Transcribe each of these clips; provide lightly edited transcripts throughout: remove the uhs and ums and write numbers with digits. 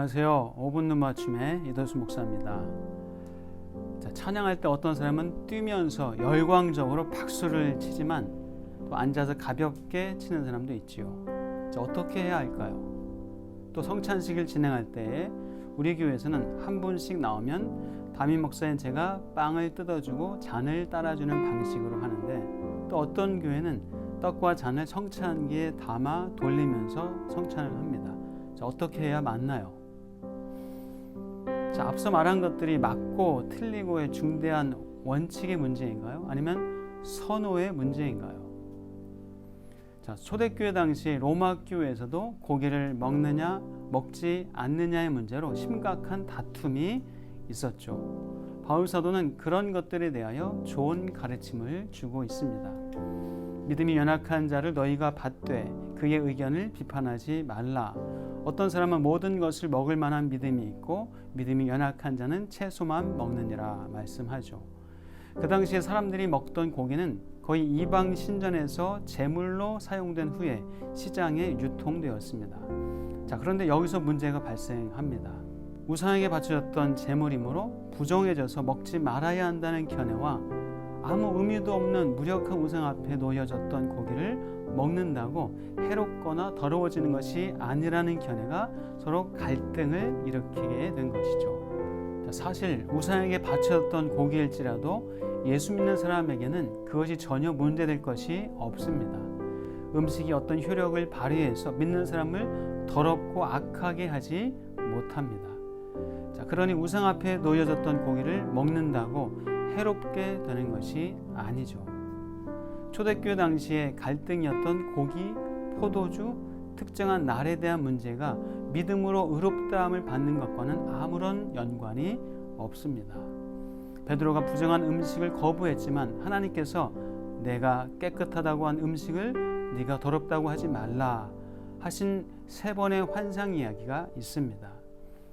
안녕하세요. 5분 눈맞춤의 이도수 목사입니다. 찬양할 때 어떤 사람은 뛰면서 열광적으로 박수를 치지만 또 앉아서 가볍게 치는 사람도 있지요. 어떻게 해야 할까요? 또 성찬식을 진행할 때 우리 교회에서는 한 분씩 나오면 담임 목사인 제가 빵을 뜯어주고 잔을 따라주는 방식으로 하는데, 또 어떤 교회는 떡과 잔을 성찬기에 담아 돌리면서 성찬을 합니다. 어떻게 해야 맞나요? 앞서 말한 것들이 맞고 틀리고의 중대한 원칙의 문제인가요? 아니면 선호의 문제인가요? 초대교회 당시 로마 교회에서도 고기를 먹느냐 먹지 않느냐의 문제로 심각한 다툼이 있었죠. 바울 사도는 그런 것들에 대하여 좋은 가르침을 주고 있습니다. 믿음이 연약한 자를 너희가 받되 그의 의견을 비판하지 말라. 어떤 사람은 모든 것을 먹을 만한 믿음이 있고 믿음이 연약한 자는 채소만 먹느니라 말씀하죠. 그 당시에 사람들이 먹던 고기는 거의 이방 신전에서 제물로 사용된 후에 시장에 유통되었습니다. 그런데 여기서 문제가 발생합니다. 우상에게 바쳐졌던 제물이므로 부정해져서 먹지 말아야 한다는 견해와 아무 의미도 없는 무력한 우상 앞에 놓여졌던 고기를 먹는다고 해롭거나 더러워지는 것이 아니라는 견해가 서로 갈등을 일으키게 된 것이죠. 사실 우상에게 바쳐졌던 고기일지라도 예수 믿는 사람에게는 그것이 전혀 문제될 것이 없습니다. 음식이 어떤 효력을 발휘해서 믿는 사람을 더럽고 악하게 하지 못합니다. 그러니 우상 앞에 놓여졌던 고기를 먹는다고 해롭게 되는 것이 아니죠. 초대교회 당시에 갈등이었던 고기, 포도주, 특정한 날에 대한 문제가 믿음으로 의롭다함을 받는 것과는 아무런 연관이 없습니다. 베드로가 부정한 음식을 거부했지만 하나님께서 내가 깨끗하다고 한 음식을 네가 더럽다고 하지 말라 하신 3번의 환상 이야기가 있습니다.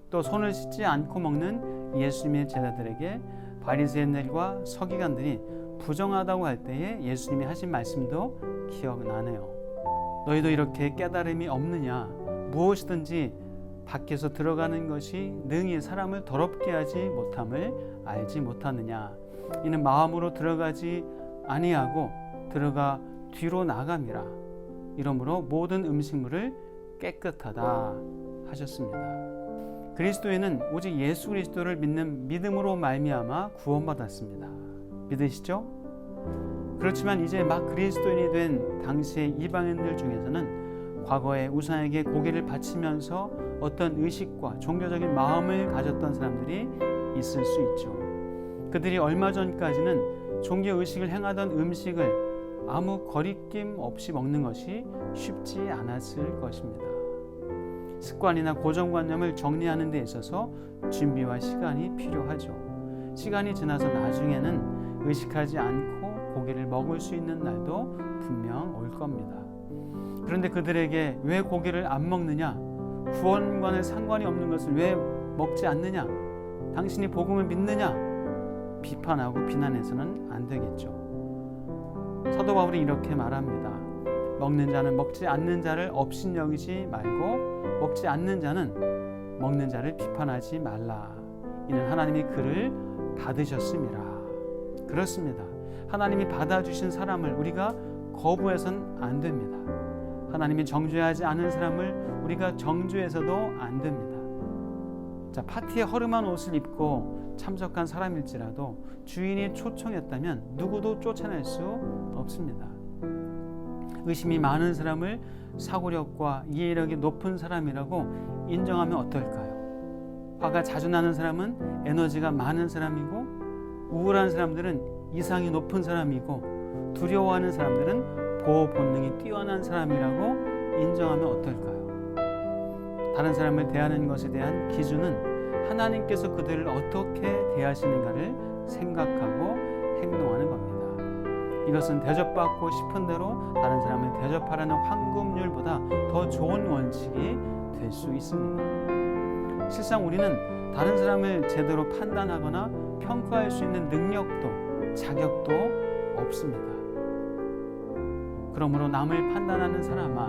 또 손을 씻지 않고 먹는 예수님의 제자들에게 바리새인들과 서기관들이 부정하다고 할 때에 예수님이 하신 말씀도 기억나네요. 너희도 이렇게 깨달음이 없느냐? 무엇이든지 밖에서 들어가는 것이 능히 사람을 더럽게 하지 못함을 알지 못하느냐? 이는 마음으로 들어가지 아니하고 들어가 뒤로 나감이라. 이러므로 모든 음식물을 깨끗하다 하셨습니다. 그리스도인은 오직 예수 그리스도를 믿는 믿음으로 말미암아 구원받았습니다. 믿으시죠? 그렇지만 이제 막 그리스도인이 된 당시의 이방인들 중에서는 과거에 우상에게 고기를 바치면서 어떤 의식과 종교적인 마음을 가졌던 사람들이 있을 수 있죠. 그들이 얼마 전까지는 종교의식을 행하던 음식을 아무 거리낌 없이 먹는 것이 쉽지 않았을 것입니다. 습관이나 고정관념을 정리하는 데 있어서 준비와 시간이 필요하죠. 시간이 지나서 나중에는 의식하지 않고 고기를 먹을 수 있는 날도 분명 올 겁니다. 그런데 그들에게 왜 고기를 안 먹느냐? 구원과는 상관이 없는 것을 왜 먹지 않느냐? 당신이 복음을 믿느냐? 비판하고 비난해서는 안 되겠죠. 사도 바울이 이렇게 말합니다. 먹는 자는 먹지 않는 자를 업신여기지 말고 먹지 않는 자는 먹는 자를 비판하지 말라. 이는 하나님이 그를 받으셨음이라. 그렇습니다. 하나님이 받아주신 사람을 우리가 거부해서는 안 됩니다. 하나님이 정죄하지 않은 사람을 우리가 정죄해서도 안 됩니다. 파티에 허름한 옷을 입고 참석한 사람일지라도 주인이 초청했다면 누구도 쫓아낼 수 없습니다. 의심이 많은 사람을 사고력과 이해력이 높은 사람이라고 인정하면 어떨까요? 화가 자주 나는 사람은 에너지가 많은 사람이고, 우울한 사람들은 이상이 높은 사람이고, 두려워하는 사람들은 보호 본능이 뛰어난 사람이라고 인정하면 어떨까요? 다른 사람을 대하는 것에 대한 기준은 하나님께서 그들을 어떻게 대하시는가를 생각하고 행동하는 겁니다. 이것은 대접받고 싶은 대로 다른 사람을 대접하라는 황금률보다 더 좋은 원칙이 될 수 있습니다. 실상 우리는 다른 사람을 제대로 판단하거나 평가할 수 있는 능력도 자격도 없습니다. 그러므로 남을 판단하는 사람아,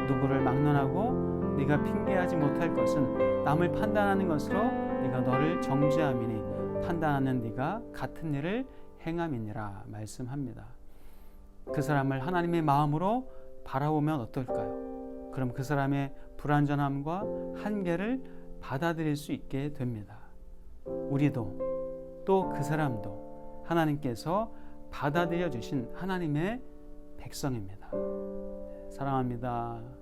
누구를 막론하고 네가 핑계하지 못할 것은 남을 판단하는 것으로 네가 너를 정죄함이니 판단하는 네가 같은 일을 행함이니라 말씀합니다. 그 사람을 하나님의 마음으로 바라보면 어떨까요? 그럼 그 사람의 불완전함과 한계를 받아들일 수 있게 됩니다. 우리도 또 그 사람도 하나님께서 받아들여 주신 하나님의 백성입니다. 사랑합니다.